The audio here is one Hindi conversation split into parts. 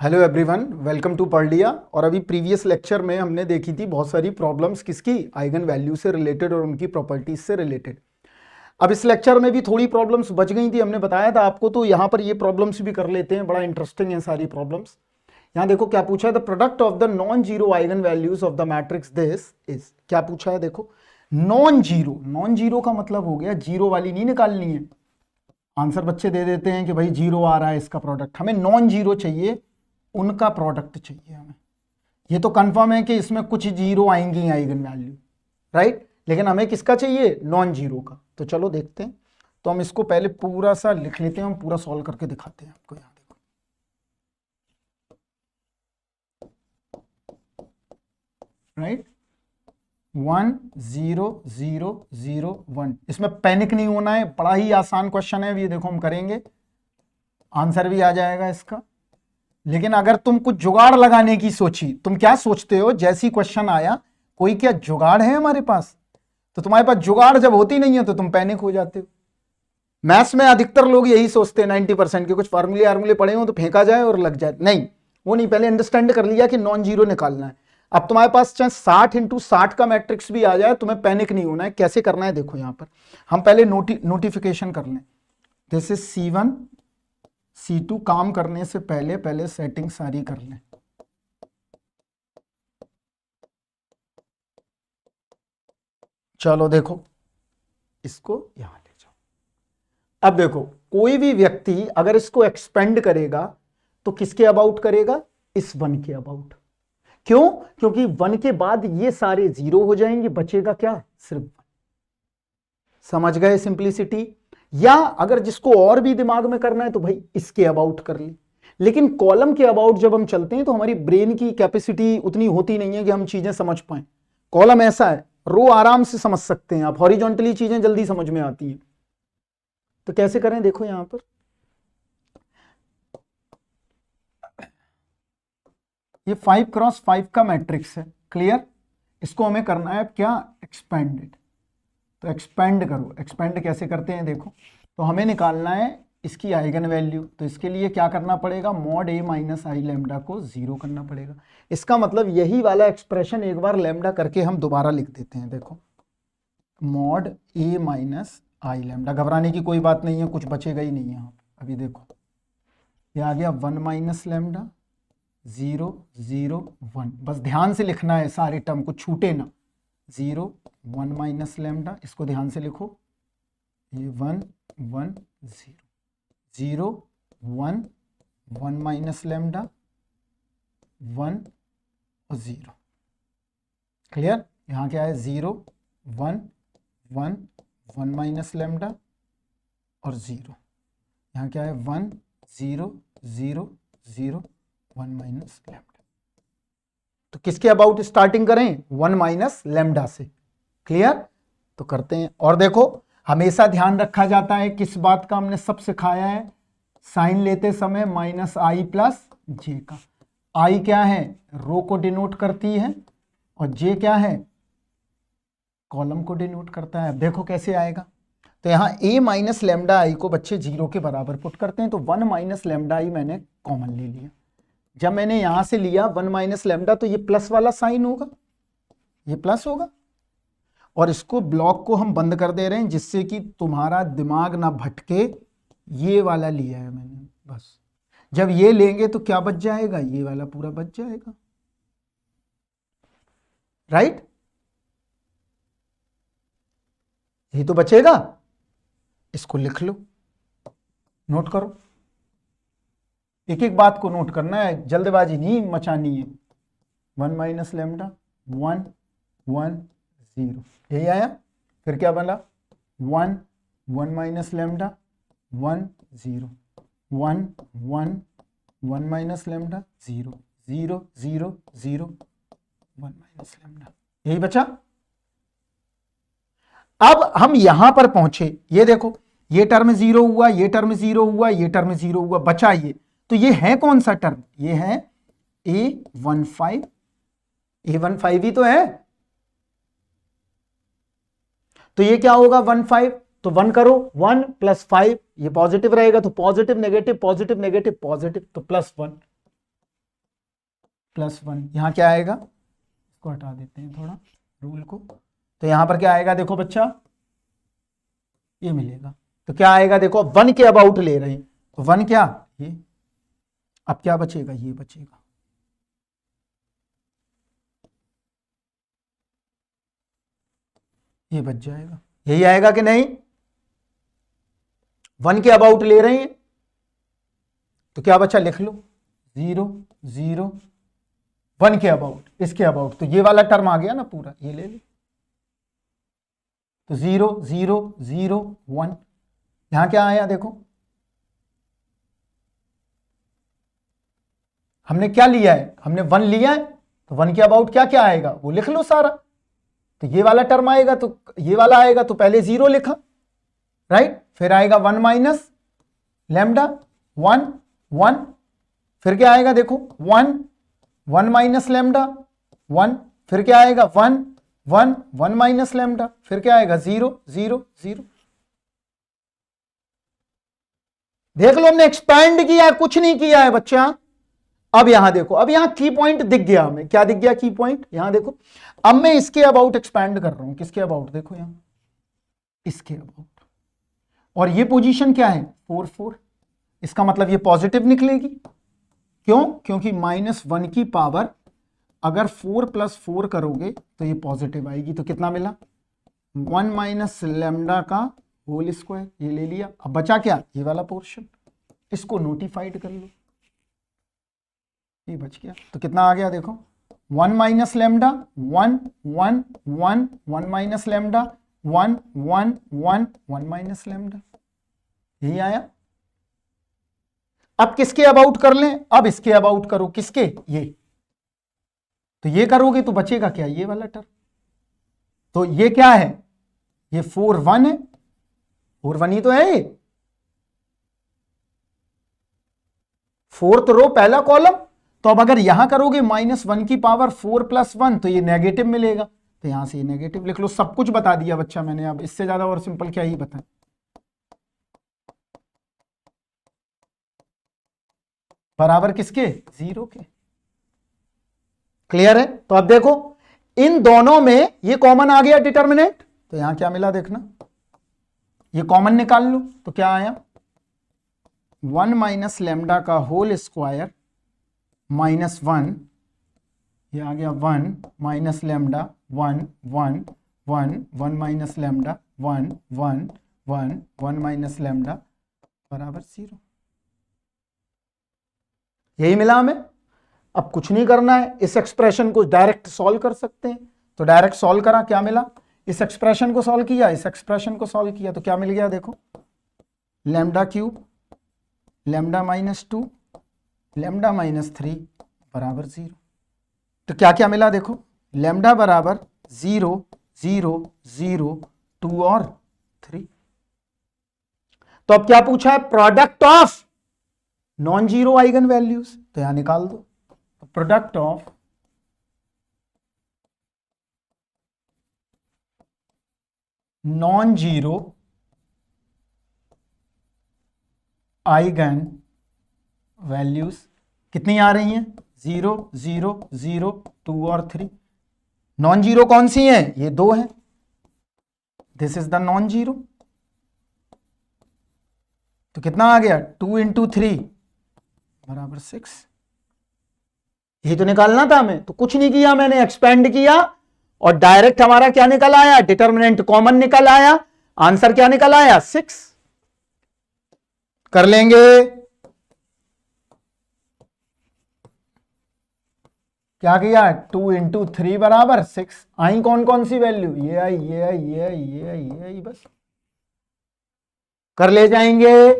हेलो एवरीवन, वेलकम टू पर्डिया। और अभी प्रीवियस लेक्चर में हमने देखी थी बहुत सारी प्रॉब्लम्स किसकी, आइगन वैल्यू से रिलेटेड और उनकी प्रॉपर्टीज से रिलेटेड। अब इस लेक्चर में भी थोड़ी प्रॉब्लम्स बच गई थी, हमने बताया था आपको, तो यहाँ पर ये प्रॉब्लम्स भी कर लेते हैं। बड़ा इंटरेस्टिंग है सारी प्रॉब्लम्स। यहाँ देखो क्या पूछा है, the product of the non zero eigen values of the matrix this is. क्या पूछा है देखो, नॉन जीरो। नॉन जीरो का मतलब हो गया जीरो वाली नहीं निकालनी है। आंसर बच्चे दे देते हैं कि भाई जीरो आ रहा है इसका प्रोडक्ट, हमें नॉन जीरो चाहिए, उनका प्रोडक्ट चाहिए हमें। ये तो कंफर्म है कि इसमें कुछ जीरो आएंगी आइगन वैल्यू, राइट, लेकिन हमें किसका चाहिए, नॉन जीरो का। तो चलो देखते हैं। तो हम इसको पहले पूरा सा लिख लेते हैं, हम पूरा सॉल्व करके दिखाते हैं आपको। यहां देखो, राइट, 1 0 0 0 1। इसमें पैनिक नहीं होना है, बड़ा ही आसान क्वेश्चन है। ये देखो हम करेंगे, आंसर भी आ जाएगा इसका। लेकिन अगर तुम कुछ जुगाड़ लगाने की सोची, तुम क्या सोचते हो, जैसी क्वेश्चन आया कोई क्या जुगाड़ है हमारे पास, तो तुम्हारे पास जुगाड़ जब होती नहीं है तो तुम पैनिक हो जाते हो। मैथ्स में अधिकतर लोग यही सोचते हैं 90% के, कुछ फार्मूले आर्मूले पड़े हो तो फेंका जाए और लग जाए। नहीं, वो नहीं, पहले अंडरस्टैंड कर लिया कि नॉन जीरो निकालना है। अब तुम्हारे पास चाहे 60x60 का मैट्रिक्स भी आ जाए, तुम्हें पैनिक नहीं होना है। कैसे करना है देखो, यहां पर हम पहले नोटिफिकेशन कर लें। This is C1 C2। काम करने से पहले पहले सेटिंग सारी कर लें। चलो देखो, इसको यहां ले जाओ। अब देखो, कोई भी व्यक्ति अगर इसको एक्सपेंड करेगा तो किसके अबाउट करेगा, इस वन के अबाउट। क्यों? क्योंकि वन के बाद ये सारे जीरो हो जाएंगे, बचेगा क्या, सिर्फ वन। समझ गए सिंप्लिसिटी? या अगर जिसको और भी दिमाग में करना है तो भाई इसके अबाउट कर ले। लेकिन कॉलम के अबाउट जब हम चलते हैं तो हमारी ब्रेन की कैपेसिटी उतनी होती नहीं है कि हम चीजें समझ पाए। कॉलम ऐसा है, रो आराम से समझ सकते हैं आप, हॉरिजॉन्टली चीजें जल्दी समझ में आती हैं। तो कैसे करें देखो, यहां पर ये 5x5 का मैट्रिक्स है, क्लियर। इसको हमें करना है क्या, एक्सपेंडेड। तो एक्सपेंड करो, एक्सपेंड कैसे करते हैं देखो। तो हमें निकालना है इसकी आइगन वैल्यू। तो इसके लिए क्या करना पड़ेगा, mod a minus I lambda को जीरो करना पड़ेगा। इसका मतलब यही वाला एक्सप्रेशन एक बार लैम्डा करके हम दोबारा लिख देते हैं। देखो, mod a minus I lambda, घबराने की कोई बात नहीं है, कुछ बचेगा ही नहीं यहाँ। अभी देखो ये आ गया 1 माइनस लैम्डा 0 0 1। बस ध्यान से लिखना है, सारे टर्म को छूटे ना। 0 1 माइनस लैम्डा, इसको ध्यान से लिखो। ये 1 1 0 0 1 1 माइनस लैम्डा 1 और 0। क्लियर? यहाँ क्या है, 0 1 1 1 माइनस लैम्डा और 0। यहाँ क्या है, 1 0 0 0 1 माइनस लैम्डा। तो किसके अबाउट स्टार्टिंग करें, 1 माइनस लैम्डा से। क्लियर? तो करते हैं। और देखो, हमेशा ध्यान रखा जाता है, किस बात का हमने सब सिखाया है, साइन लेते समय माइनस आई प्लस जे का। आई क्या है, रो को डिनोट करती है, और जे क्या है, कॉलम को डिनोट करता है। अब देखो कैसे आएगा। तो यहाँ a माइनस लेमडा आई को बच्चे जीरो के बराबर पुट करते हैं। तो 1 माइनस लेमडा आई मैंने कॉमन ले लिया। जब मैंने यहां से लिया 1 माइनस लेमडा, तो ये प्लस वाला साइन होगा, ये प्लस होगा। और इसको ब्लॉक को हम बंद कर दे रहे हैं, जिससे कि तुम्हारा दिमाग ना भटके। ये वाला लिया है मैंने, बस। जब ये लेंगे तो क्या बच जाएगा, ये वाला पूरा बच जाएगा, राइट। ये तो बचेगा, इसको लिख लो, नोट करो। एक एक बात को नोट करना है, जल्दबाजी नहीं मचानी है। 1 माइनस लेमडा 1 1 0, यही आया। फिर क्या बना, 1 1 minus lambda 1 0 1 1 1 minus lambda 0 0 0 0 1 minus lambda, यही बचा। अब हम यहां पर पहुंचे, ये देखो, ये टर्म जीरो हुआ, ये टर्म जीरो हुआ, ये टर्म जीरो हुआ, बचा ये। तो ये है कौन सा टर्म, ये है A15। A15 ही तो है। तो ये क्या होगा, 15। तो 1 करो, 1 प्लस 5, ये पॉजिटिव रहेगा, तो positive negative positive negative positive, तो +1। +1, यहाँ क्या आएगा, इसको हटा देते हैं थोड़ा रूल को, तो यहाँ पर क्या आएगा देखो बच्चा, ये मिलेगा। तो क्या आएगा देखो, 1 के अबाउट ले रहे हैं, तो 1 क्या, ये, अब क्या बचेगा, ये बचेगा। ये बच जाएगा, यही आएगा कि नहीं, 1 के अबाउट ले रहे हैं, तो क्या बचा, लिख लो 0 0 1 के अबाउट, इसके अबाउट, तो ये वाला टर्म आ गया ना पूरा, ये ले लो। तो 0 0 0 1, यहां क्या आया देखो, हमने क्या लिया है, हमने 1 लिया है, तो 1 के अबाउट क्या क्या आएगा वो लिख लो सारा। तो ये वाला टर्म आएगा, तो ये वाला आएगा, तो पहले 0 लिखा, राइट, फिर आएगा 1 माइनस लैम्डा 1 1, फिर क्या आएगा देखो 1 1 माइनस लैम्डा 1, फिर क्या आएगा 1 1 1 माइनस लैम्डा, फिर क्या आएगा 0 0 0। देख लो हमने एक्सपैंड किया है, कुछ नहीं किया है बच्चा। अब यहां देखो, अब यहां की पॉइंट दिख गया हमें, क्या दिख गया की पॉइंट, यहां देखो। अब मैं इसके अबाउट एक्सपैंड कर रहा हूं, किसके अबाउट, देखो यहां इसके अबाउट, और ये पोजीशन क्या है 4 4, इसका मतलब ये पॉजिटिव निकलेगी, क्यों, क्योंकि -1 की पावर अगर 4 + 4 करोगे तो ये पॉजिटिव आएगी। तो कितना मिला, 1 माइनस लैम्डा का होल स्क्वायर, ये ले लिया। अब बचा क्या, ये वाला पोर्शन, इसको नोटिफाइड कर लो, ये बच गया। तो कितना आ गया देखो, 1 minus lambda 1 1 1 1 minus lambda 1 1 1 1 minus lambda, यही आया। अब किसके अबाउट कर लें, अब इसके अबाउट करो, किसके, ये, तो ये करोगे तो बचेगा क्या, ये वाला टर्म। तो ये क्या है, ये 4 1 है, 4 1 ही तो है, 4th रो पहला कॉलम। तो अब अगर यहां करोगे -1 की पावर 4 + 1, तो ये नेगेटिव मिलेगा, तो यहां से ये नेगेटिव लिख लो। सब कुछ बता दिया बच्चा मैंने, अब इससे ज्यादा और सिंपल क्या ही बताएं। बराबर किसके, 0 के, क्लियर है। तो अब देखो इन दोनों में ये कॉमन आ गया डिटर्मिनेंट, तो यहां क्या मिला देखना, ये कॉमन निकाल लो, तो क्या आया 1 माइनस लैम्डा का होल स्क्वायर -1, ये आ गया 1 minus lambda 1 1 1 1 minus lambda 1 1 1 1 minus lambda बराबर 0, यही मिला हमें। अब कुछ नहीं करना है, इस एक्सप्रेशन को डायरेक्ट सॉल्व कर सकते हैं, तो डायरेक्ट सॉल्व करा, क्या मिला, इस एक्सप्रेशन को सॉल्व किया, इस एक्सप्रेशन को सॉल्व किया, तो क्या मिल गया देखो, लैम्डा क्यूब लैम्डा -2 लैम्डा -3 बराबर 0। तो क्या क्या मिला देखो, लैम्डा बराबर 0 0 0 2 और 3। तो अब क्या पूछा है, product of non zero eigen values, तो यहां निकाल दो, product of non zero eigen values कितनी आ रही हैं, 0 0 0 2 और 3। नॉन जीरो कौन सी है, ये 2 है, this is the non zero. तो कितना आ गया, 2 × 3 बराबर 6, यही तो निकालना था हमें। तो कुछ नहीं किया मैंने, एक्सपेंड किया और डायरेक्ट हमारा क्या निकल आया, डिटर्मिनेंट कॉमन निकल आया, आंसर क्या निकल आया 6। कर लेंगे, क्या किया, 2 × 3 बराबर 6। आई कौन कौन सी वैल्यू, ये आई ये आई ये आई ये आई ये आई, बस कर ले जाएंगे।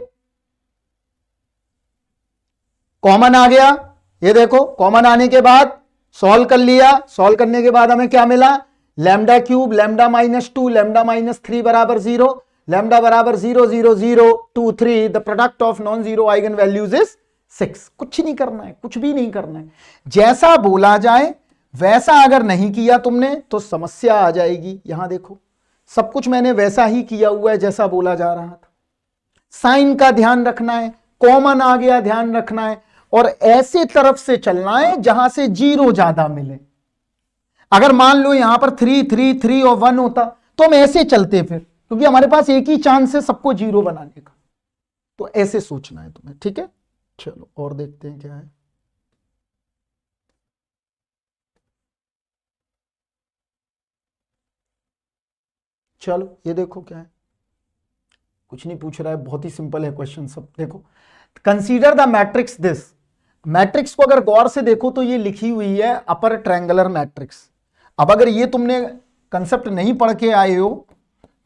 कॉमन आ गया, ये देखो कॉमन आने के बाद सॉल्व कर लिया, सॉल्व करने के बाद हमें क्या मिला, लैम्डा क्यूब लैम्डा -2 लैम्डा -3 बराबर 0, लैम्डा बराबर 0 0 0 2 3, the product of non zero eigen values is 6। कुछ नहीं करना है, कुछ भी नहीं करना है, जैसा बोला जाए वैसा अगर नहीं किया तुमने तो समस्या आ जाएगी। यहां देखो सब कुछ मैंने वैसा ही किया हुआ है जैसा बोला जा रहा था। साइन का ध्यान रखना है, कॉमन आ गया ध्यान रखना है, और ऐसे तरफ से चलना है जहां से 0 ज्यादा मिले। अगर मान लो यहां पर 3 3 3 और 1 होता तो हम ऐसे चलते फिर, क्योंकि हमारे पास एक ही चांस है सबको 0 बनाने का। तो ऐसे सोचना है तुम्हें, ठीक है। चलो और देखते हैं क्या है। चलो ये देखो क्या है, कुछ नहीं पूछ रहा है, बहुत ही सिंपल है क्वेश्चन सब। देखो, consider the matrix this. Matrix को अगर गौर से देखो तो ये लिखी हुई है अपर ट्रायंगुलर मैट्रिक्स। अब अगर ये तुमने कंसेप्ट नहीं पढ़ के आए हो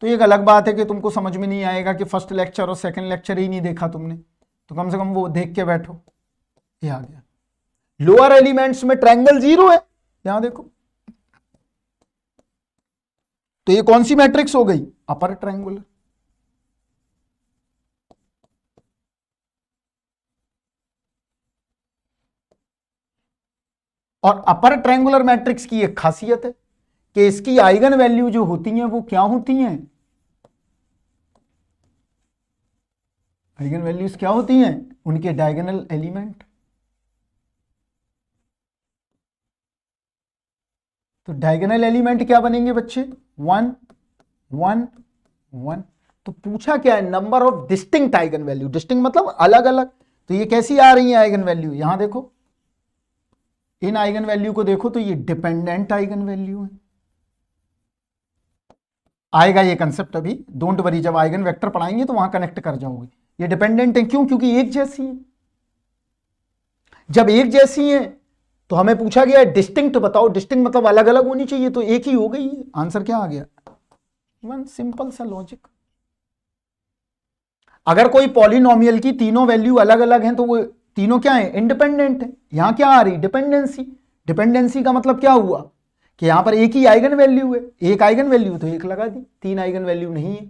तो एक अलग बात है कि तुमको समझ में नहीं आएगा कि फर्स्ट लेक्चर और सेकंड लेक्चर ही नहीं देखा तुमने, तो कम से कम वो देख के बैठो। ये आ गया, लोअर एलिमेंट्स में ट्रायंगल 0 है, यहां देखो। तो ये कौन सी मैट्रिक्स हो गई? Upper triangular. और अपर ट्रायंगुलर मैट्रिक्स की एक खासियत है कि इसकी आइगन वैल्यू जो होती हैं वो क्या होती हैं? आइगन वैल्यूज क्या होती हैं? उनके डायगोनल एलिमेंट। तो डायगोनल एलिमेंट क्या बनेंगे बच्चे? 1 1 1। तो पूछा क्या है? Number of distinct eigen value. Distinct मतलब अलग अलग। तो ये कैसी आ रही है आइगन वैल्यू? यहां देखो, इन आइगन वैल्यू को देखो तो ये डिपेंडेंट आइगन वैल्यू है। आएगा ये कंसेप्ट अभी, डोंट वरी, जब आइगन वेक्टर पढ़ाएंगे तो वहां कनेक्ट कर जाओगे। ये डिपेंडेंट है क्यों? क्योंकि एक जैसी है। जब एक जैसी है तो हमें पूछा गया डिस्टिंक्ट बताओ। डिस्टिंक्ट मतलब अलग अलग होनी चाहिए, तो एक ही हो गई है। आंसर क्या आ गया? 1। सिंपल सा लॉजिक। अगर कोई पॉलिनोमियल की तीनों वैल्यू अलग अलग हैं तो वो तीनों क्या है? इंडिपेंडेंट है। यहां क्या आ रही? डिपेंडेंसी। डिपेंडेंसी का मतलब क्या हुआ कि यहां पर एक ही आइगन वैल्यू है। एक आइगन वैल्यू तो एक लगा दी, 3 आइगन वैल्यू नहीं है,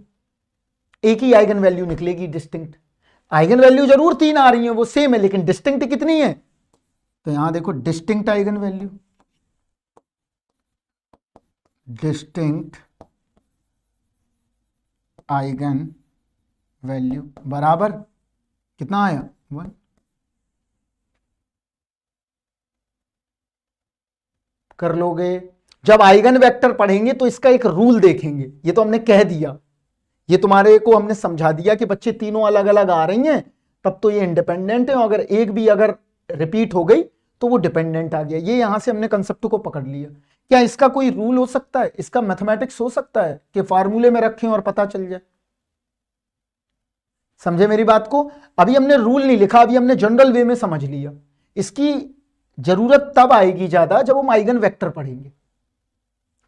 एक ही आइगन वैल्यू निकलेगी डिस्टिंक्ट। आइगन वैल्यू जरूर 3 आ रही है, वो सेम है, लेकिन डिस्टिंक्ट कितनी है? तो यहां देखो, distinct eigen value, distinct eigen value बराबर कितना आया? 1। कर लोगे। जब आइगन वेक्टर पढ़ेंगे तो इसका एक रूल देखेंगे। ये तो हमने कह दिया, ये तुम्हारे को हमने समझा दिया कि बच्चे तीनों अलग अलग आ रही हैं तब तो ये इंडिपेंडेंट है, और अगर एक भी अगर रिपीट हो गई तो वो डिपेंडेंट आ गया। ये यहां से हमने कंसेप्ट को पकड़ लिया। क्या इसका कोई रूल हो सकता है? इसका मैथमेटिक्स हो सकता है कि फार्मूले में रखें और पता चल जाए? समझे मेरी बात को? अभी हमने रूल नहीं लिखा, अभी हमने जनरल वे में समझ लिया। इसकी जरूरत तब आएगी ज्यादा जब हम आइगन वेक्टर पढ़ेंगे।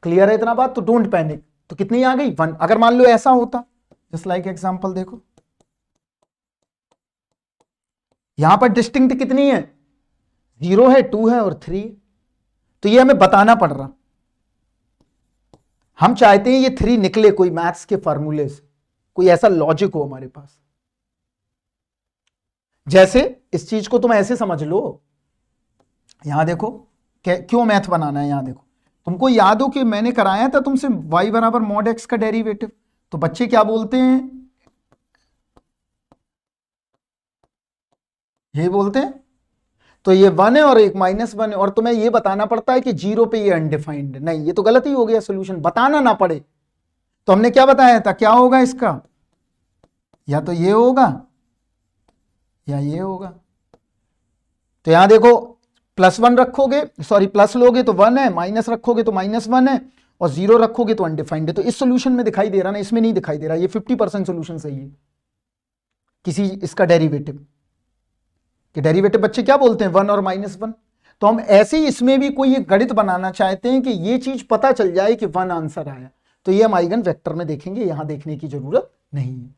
क्लियर है इतना बात? तो डोंट पैनिक। तो कितनी आ गई? 1। अगर मान लो ऐसा होता, जस्ट लाइक एग्जांपल देखो, यहां पर डिस्टिंक्ट कितनी है? 0 है, 2 है और 3। तो ये हमें बताना पड़ रहा। हम चाहते हैं ये 3 निकले कोई मैथ्स के फॉर्मूले से, कोई ऐसा लॉजिक हो हमारे पास। जैसे इस चीज को तुम ऐसे समझ लो, यहां देखो क्यों मैथ बनाना है। यहां देखो, तुमको याद हो कि मैंने कराया था तुमसे y बराबर मॉड x का डेरिवेटिव। तो बच्चे क्या बोलते हैं? ये बोलते हैं तो ये 1 है और एक -1 है, और तुम्हें ये बताना पड़ता है कि 0 पे ये अनडिफाइंड। नहीं, ये तो गलत ही हो गया सोल्यूशन, बताना ना पड़े। तो हमने क्या बताया था? क्या होगा इसका? या तो ये होगा या ये होगा। तो यहां देखो, +1 रखोगे, सॉरी प्लस लोगे तो 1 है, माइनस रखोगे तो -1 है, और 0 रखोगे तो अनडिफाइंड है। तो इस सोल्यूशन में दिखाई दे रहा ना, इसमें नहीं दिखाई दे रहा। ये 50% सोल्यूशन सही है किसी इसका डेरिवेटिव। कि डेरिवेटिव बच्चे क्या बोलते हैं? 1 और -1। तो हम ऐसे ही इसमें भी कोई एक गणित बनाना चाहते हैं कि ये चीज पता चल जाए कि 1 आंसर आया। तो ये हम आइगन वेक्टर में देखेंगे, यहां देखने की जरूरत नहीं है।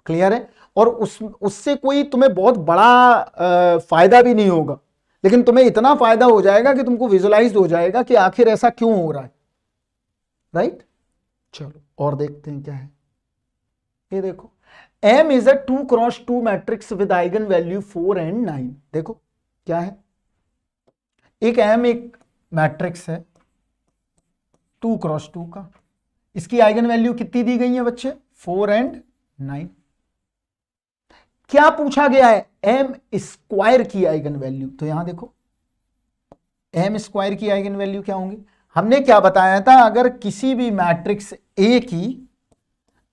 क्लियर है? और उससे कोई तुम्हें बहुत बड़ा फायदा भी नहीं होगा, लेकिन तुम्हें इतना फायदा हो जाएगा कि तुमको विजुअलाइज हो जाएगा कि आखिर ऐसा क्यों हो रहा है। राइट? चलो और देखते हैं क्या है। ये देखो, M is a 2x2 matrix with eigen value 4 and 9। देखो क्या है, एक M एक मैट्रिक्स है 2x2 का। इसकी आइगन वैल्यू कितनी दी गई है बच्चे? 4 and 9। क्या पूछा गया है? एम स्क्वायर की आइगन वैल्यू, तो यहां देखो एम स्क्वायर की आइगन वैल्यू क्या होंगी। हमने क्या बताया था, अगर किसी भी मैट्रिक्स ए की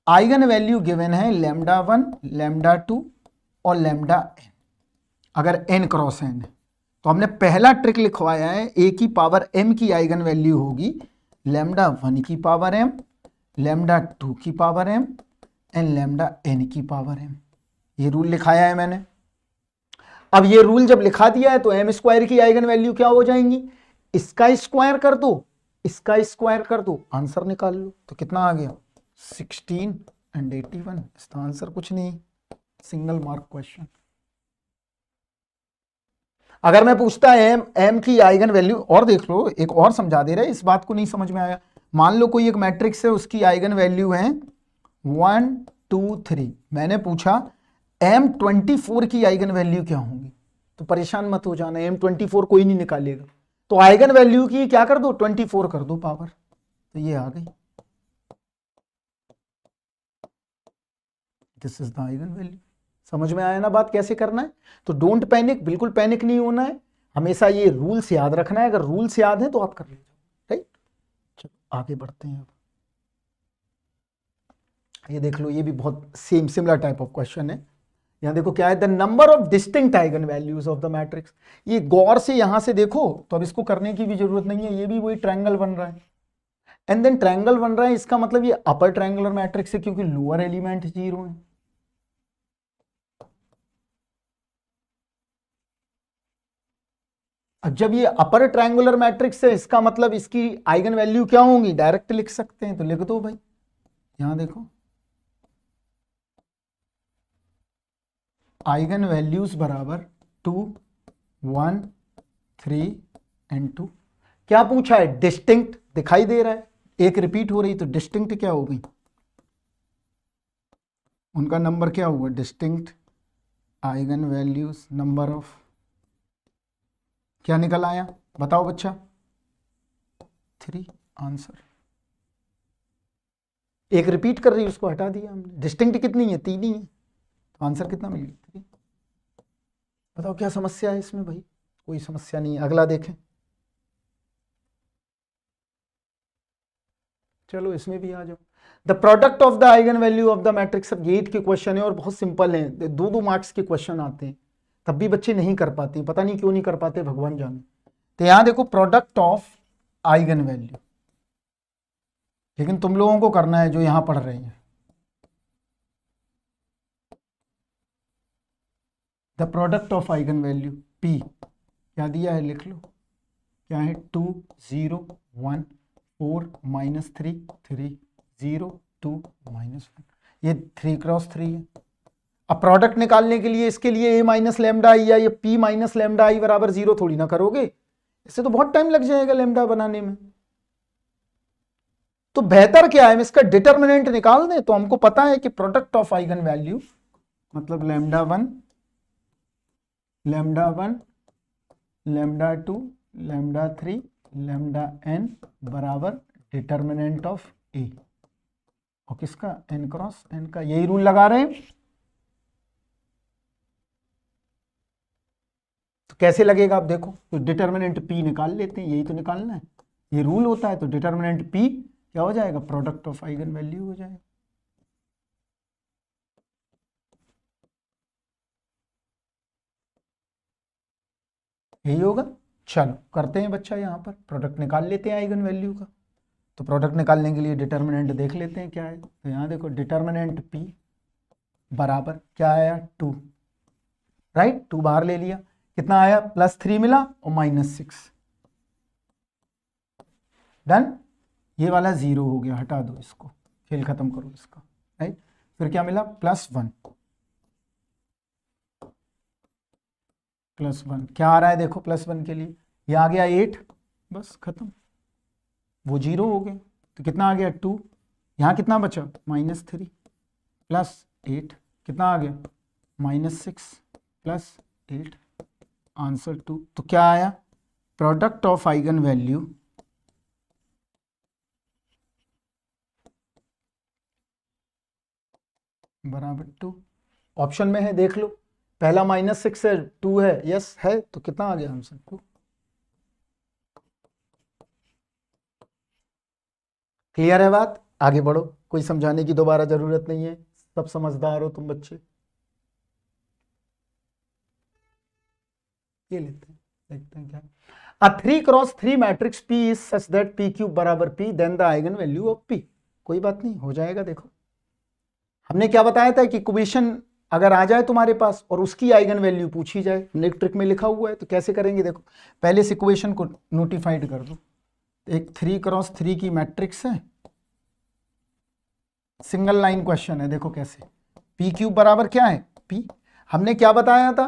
आइगन वैल्यू गिवन है लैम्डा 1, लैम्डा 2 और लैम्डा एन, अगर एन क्रॉस एन है, तो हमने पहला ट्रिक लिखवाया है, ए की पावर एम की आइगन वैल्यू होगी लैम्डा 1 की पावर एम, लैम्डा 2 की power m and lambda n की पावर एम। ये रूल लिखाया है मैंने। अब ये रूल जब लिखा दिया है तो एम स्क्वायर की आइगन वैल्यू क्या हो जाएंगी, इसका स्क्वायर कर दो, इसका स्क्वायर कर दो, आंसर निकाल लो। तो कितना आ गया 16 एंड 81। इसका आंसर कुछ नहीं, सिंगल मार्क क्वेश्चन। अगर मैं पूछता एम एम की आइगन वैल्यू, और देख लो एक और समझा दे रहे, इस बात को नहीं समझ में आया। मान लो कोई एक मैट्रिक्स है, उसकी आइगन वैल्यू है 1 2 3, मैंने पूछा M24 की आइगन वैल्यू क्या होंगी, तो परेशान मत हो जाना, M24 कोई नहीं निकालेगा, तो आइगन वैल्यू की क्या कर दो 24 कर दो पावर, तो ये आ गई, this is the eigen value. समझ में आया ना बात कैसे करना है। तो डोंट पैनिक, बिल्कुल पैनिक नहीं होना है, हमेशा ये रूल्स याद रखना है, अगर रूल्स याद है तो आप कर लीजिए, राइट। चलो आगे बढ़ते हैं। अब ये देख लो, ये भी बहुत same similar type of question है। यहां देखो क्या है, the number of distinct eigen values of the matrix. ये गौर से यहां से देखो, तो अब इसको करने की भी जरूरत नहीं है, ये भी वही ट्रायंगल बन रहा है, एंड देन ट्रायंगल बन रहा है, इसका मतलब ये अपर ट्रायंगुलर मैट्रिक्स है क्योंकि लोअर एलिमेंट 0 है। अब जब ये अपर ट्रायंगुलर मैट्रिक्स है, इसका मतलब इसकी आइगन वैल्यू क्या होंगी, डायरेक्ट लिख सकते हैं, तो लिख दो भाई। यहां देखो आइगन वैल्यूज बराबर 2 1 3 एंड 2। क्या पूछा है, डिस्टिंक्ट दिखाई दे रहा है, एक रिपीट हो रही, तो डिस्टिंक्ट क्या हो गई, उनका नंबर क्या हुआ, distinct eigen values number of, क्या निकल आया बताओ बच्चा, 3 आंसर। एक रिपीट कर रही है, उसको हटा दिया हमने, डिस्टिंक्ट कितनी है, 3 ही है, तो आंसर कितना मिल गया 3। बताओ क्या समस्या है इसमें भाई, कोई समस्या नहीं है, अगला देखें। चलो इसमें भी आ जाओ, the product of the eigen value of the matrix. GATE के क्वेश्चन है और बहुत सिंपल है, 2-2 मार्क्स के क्वेश्चन आते हैं, तब भी बच्चे नहीं कर पाते, पता नहीं क्यों नहीं कर पाते, भगवान जाने। तो यहां देखो प्रोडक्ट ऑफ आइगन वैल्यू, लेकिन तुम लोगों को करना है जो यहां पढ़ रहे हैं। The product of eigen value P क्या दिया है लिख लो, क्या है 2 0 1 4 -3 3 0 2 -1, ये 3 क्रॉस 3 है। अब प्रोडक्ट निकालने के लिए इसके लिए a माइनस लेमडा आई या ये p माइनस लेमडा आई बराबर 0 थोड़ी ना करोगे, इससे तो बहुत टाइम लग जाएगा लेमडा बनाने में। तो बेहतर क्या है, हम इसका डिटर्मिनेंट निकाल दें, तो हमको पता है कि प्रोडक्ट ऑफ आइगन वैल्यू मतलब lambda 1 lambda 1 lambda 2 lambda 3 lambda n बराबर डिटर्मिनेंट ऑफ a, और किसका n क्रॉस n का, यही रूल लगा रहे हैं। तो कैसे लगेगा आप देखो, तो डिटर्मिनेंट p निकाल लेते हैं, यही तो निकालना है, ये रूल होता है। तो डिटर्मिनेंट p क्या हो जाएगा, प्रोडक्ट ऑफ आइगन वैल्यू हो जाएगा। यही होगा। चलो करते हैं बच्चा, यहाँ पर प्रोडक्ट निकाल लेते हैं आइगन वैल्यू का। तो प्रोडक्ट निकालने के लिए डिटर्मिनेंट देख लेते हैं क्या है, तो यहाँ देखो डिटर्मिनेंट p बराबर क्या आया 2, राइट, 2 बाहर ले लिया, कितना आया +3 मिला और -6, डन। ये वाला 0 हो गया, हटा दो इसको, खेल खत्म करो इसका, राइट। फिर क्या मिला +1 +1, क्या आ रहा है देखो +1 के लिए, ये आ गया 8, बस खत्म, वो 0 हो गया, तो कितना आ गया 2, यहाँ कितना बचा -3 +8, कितना आ गया -6 +8, आंसर 2। तो क्या आया, प्रोडक्ट ऑफ आइगन वैल्यू बराबर 2, ऑप्शन में है देख लो, पहला -6 है, 2 है, यस है, तो कितना आ गया आंसर 2। क्लियर है बात? आगे बढ़ो, कोई समझाने की दोबारा जरूरत नहीं है, सब समझदार हो तुम बच्चे। ये लेते हैं, देखते हैं क्या। A 3x3 matrix P is such that P cube बराबर P, then the eigen value of P। कोई बात नहीं, हो जाएगा। देखो हमने क्या बताया था कि इक्वेशन अगर आ जाए तुम्हारे पास और उसकी आइगन वैल्यू पूछी जाए, हमने एक ट्रिक में लिखा हुआ है, तो कैसे करेंगे देखो। पहले इस इक्वेशन को नोटिफाइड कर दो। एक 3x3 की मैट्रिक्स है, सिंगल लाइन क्वेश्चन है, देखो कैसे। P क्यूब बराबर क्या है P। हमने क्या बताया था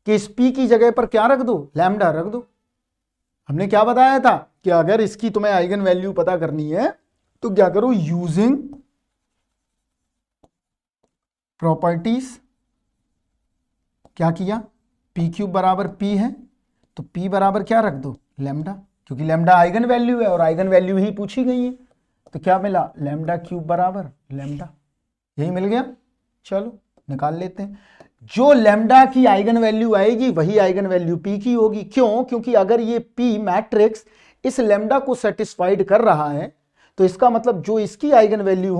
कि इस P की जगह पर क्या रख दो, लैम्डा रख दो। हमने क्या बताया था कि अगर इसकी तुम्हें आइगन वैल्यू पता करनी है तो क्या करो, यूजिंग प्रॉपर्टीज। क्या किया, P क्यूब बराबर P है तो P बराबर क्या रख दो, लैम्डा, क्योंकि लैम्डा आइगन वैल्यू है और आइगन वैल्यू ही पूछी गई है। तो क्या मिला, लैम्डा क्यूब बराबर लैम्डा, यही मिल गया। चलो निकाल लेते हैं। जो लैम्डा की आइगन वैल्यू आएगी वही आइगन वैल्यू P की होगी। क्यों? क्योंकि अगर ये P मैट्रिक्स इस लैम्डा को सेटिस्फाइड कर रहा है तो इसका मतलब जो इसकी आइगन वैल्यू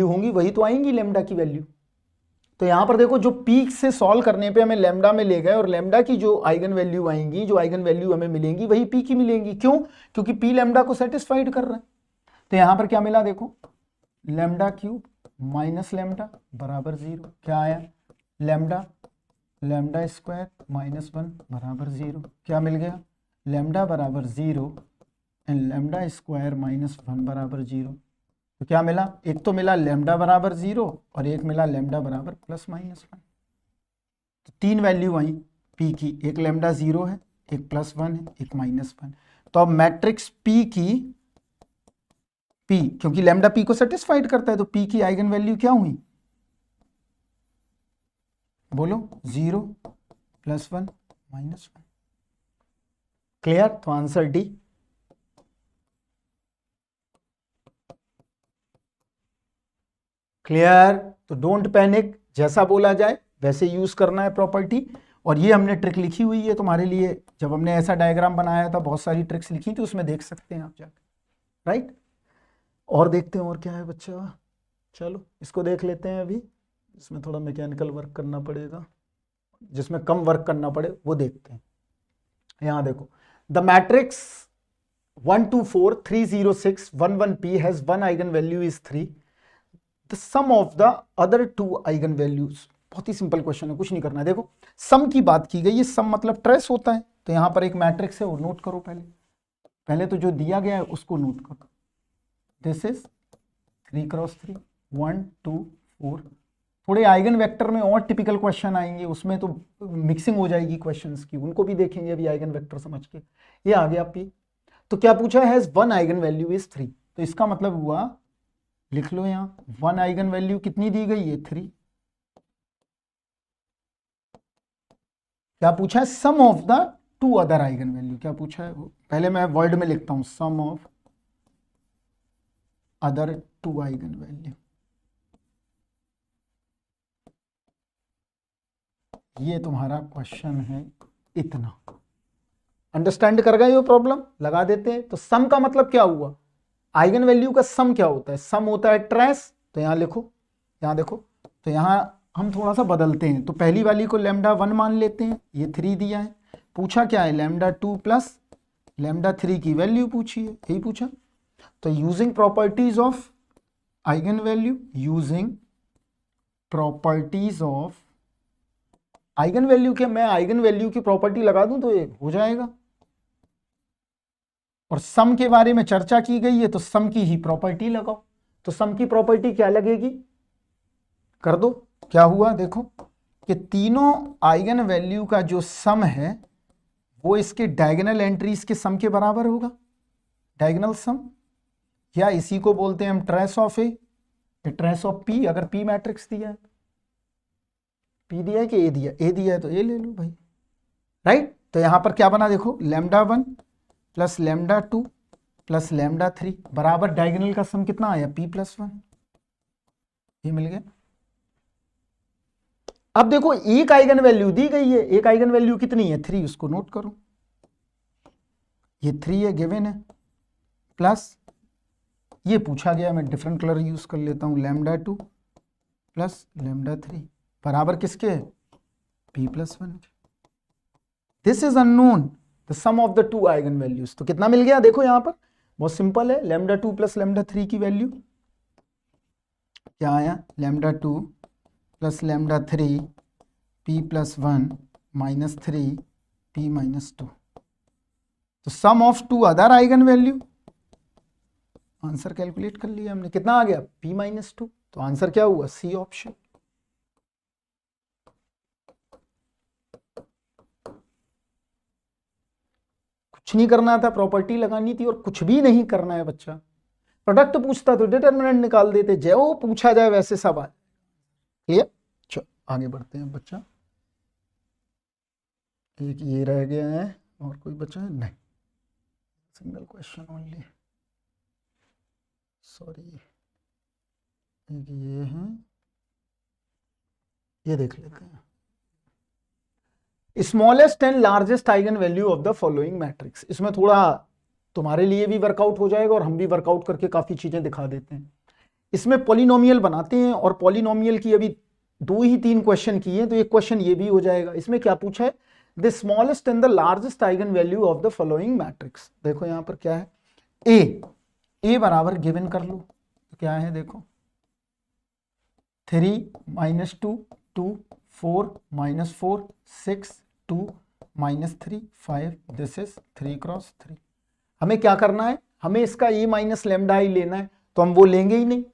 होंगी, वही तो आएंगी लैम्डा की वैल्यू। तो यहां पर देखो, जो P से सॉल्व करने पे हमें लैम्डा में ले गए और लैम्डा की जो आइगन वैल्यू आएंगी, जो आइगन वैल्यू हमें मिलेंगी वही P की मिलेंगी। क्यों? क्योंकि P लैम्डा को सेटिस्फाइड कर रहा है। तो यहां पर क्या मिला देखो, लैम्डा क्यूब माइनस लैम्डा बराबर 0। क्या आया, लैम्डा स्क्वायर -1 बराबर 0। क्या मिल गया, लैम्डा बराबर 0 एंड लैम्डा स्क्वायर -1 बराबर 0। तो क्या मिला, एक तो मिला लैम्डा बराबर 0 और एक मिला लैम्डा बराबर +-1। तो 3 वैल्यू आई P की, एक लैम्डा 0 है, एक +1 है, एक -1। तो अब मैट्रिक्स P की, P क्योंकि लैम्डा P को सेटिस्फाइड करता है तो P की आइगन वैल्यू क्या हुई, बोलो, 0 +1 -1। क्लियर? तो आंसर डी। क्लियर? तो डोंट पैनिक, जैसा बोला जाए वैसे यूज करना है प्रॉपर्टी। और ये हमने ट्रिक लिखी हुई है तुम्हारे लिए, जब हमने ऐसा डायग्राम बनाया था बहुत सारी ट्रिक्स लिखी थी, उसमें देख सकते हैं आप जाकर, राइट। और देखते हैं और क्या है बच्चा। चलो इसको देख लेते हैं अभी, इसमें थोड़ा मैकेनिकल वर्क करना पड़ेगा, जिसमें कम वर्क करना पड़े वो देखते हैं। यहां देखो, the matrix 1 2 4 3 0 6 1 1 P has one eigen value is 3, the sum of the other two eigen values। बहुत ही सिंपल क्वेश्चन है, कुछ नहीं करना है। देखो सम की बात की गई है, सम मतलब ट्रेस होता है। तो यहां पर एक मैट्रिक्स है वो नोट करो, पहले तो जो दिया गया है उसको नोट करो। This is 3x3 1 2 4। थोड़े आइगन वेक्टर में और टिपिकल क्वेश्चन आएंगे, उसमें तो मिक्सिंग हो जाएगी क्वेश्चंस की, उनको भी देखेंगे अभी आइगन वेक्टर समझ के। ये आ गया P। तो क्या पूछा है, वन आइगन वैल्यू इज 3। तो इसका मतलब हुआ, लिख लो यहां, वन आइगन वैल्यू कितनी दी गई है, 3। क्या पूछा है, sum of the two other eigen value. क्या पूछा है, पहले मैं वर्ड में लिखता हूं, sum of other two eigen value. ये तुम्हारा क्वेश्चन है इतना। अंडरस्टैंड कर गए हो प्रॉब्लम? लगा देते हैं। तो सम का मतलब क्या हुआ, आइगन वैल्यू का सम क्या होता है, सम होता है ट्रेस। तो यहां लिखो, यहां देखो, तो यहां हम थोड़ा सा बदलते हैं। तो पहली वाली को लैम्डा 1 मान लेते हैं, ये 3 दिया है। पूछा क्या है, लैम्डा 2 प्लस लैम्डा 3 की वैल्यू पूछी है, यही पूछा। तो using properties of eigen value, using properties of eigen value के, मैं आइगन वैल्यू की प्रॉपर्टी लगा दूं तो ये हो जाएगा। और सम के बारे में चर्चा की गई है तो सम की ही प्रॉपर्टी लगाओ। तो सम की प्रॉपर्टी क्या लगेगी, कर दो। क्या हुआ देखो, कि तीनों आइगन वैल्यू का जो सम है वो इसके डायगोनल एंट्रीज के सम के बराबर होगा, डायगोनल सम, या इसी को बोलते हैं हम trace of A, trace of P. अगर पी मैट्रिक्स दिया है, पी दिया है कि ए दिया, ए दिया है तो ए ले लो भाई, राइट। तो यहां पर क्या बना देखो, lambda 1 plus lambda 2 plus lambda 3 बराबर डायगोनल का सम कितना आया, P + 1। ये मिल गया। अब देखो एक आइगन वैल्यू दी गई है, एक आइगन वैल्यू कितनी है 3, उसको नोट करो, ये 3 है गिवन है, प्लस ये पूछा गया, मैं डिफरेंट कलर यूज कर लेता हूं, λ2 प्लस λ3 बराबर किसके, p+1 के। This is unknown, the sum of the two eigen values. तो कितना मिल गया देखो यहां पर, बहुत सिंपल है, λ2 प्लस λ3 की वैल्यू क्या आया, λ2 प्लस λ3 p+1 -3 p-2। तो sum of two other eigen value, answer calculate कर लिया हमने, कितना आ गया p-2। तो आंसर क्या हुआ, सी ऑप्शन। कुछ नहीं करना था, प्रॉपर्टी लगानी थी, और कुछ भी नहीं करना है बच्चा। प्रोडक्ट पूछता तो डिटरमिनेंट निकाल देते, जो पूछा जाए वैसे सब आए। क्लियर, चलो आगे बढ़ते हैं बच्चा। एक ये रह गया है, और कोई बचा है नहीं, सिंगल क्वेश्चन ओनली, सॉरी। एक ये है, ये देख लेते हैं, smallest and largest eigen value of the following matrix. इसमें थोड़ा तुम्हारे लिए भी वर्कआउट हो जाएगा और हम भी वर्कआउट करके काफी चीजें दिखा देते हैं। इसमें पॉलिनोमियल बनाते हैं, और पॉलिनोमियल की अभी 2 ही 3 क्वेश्चन किए हैं, तो एक क्वेश्चन ये भी हो जाएगा। इसमें क्या पूछा है, the smallest and the largest eigen value of the following matrix. देखो यहां पर क्या है, ए बराबर गिवन कर लो, तो क्या है देखो, 3 -2 2 4 -4 6 2 -3 5, दिस इज 3 क्रॉस 3। हमें क्या करना है, हमें इसका ए माइनस लेमडा ही लेना है, तो हम वो लेंगे ही नहीं।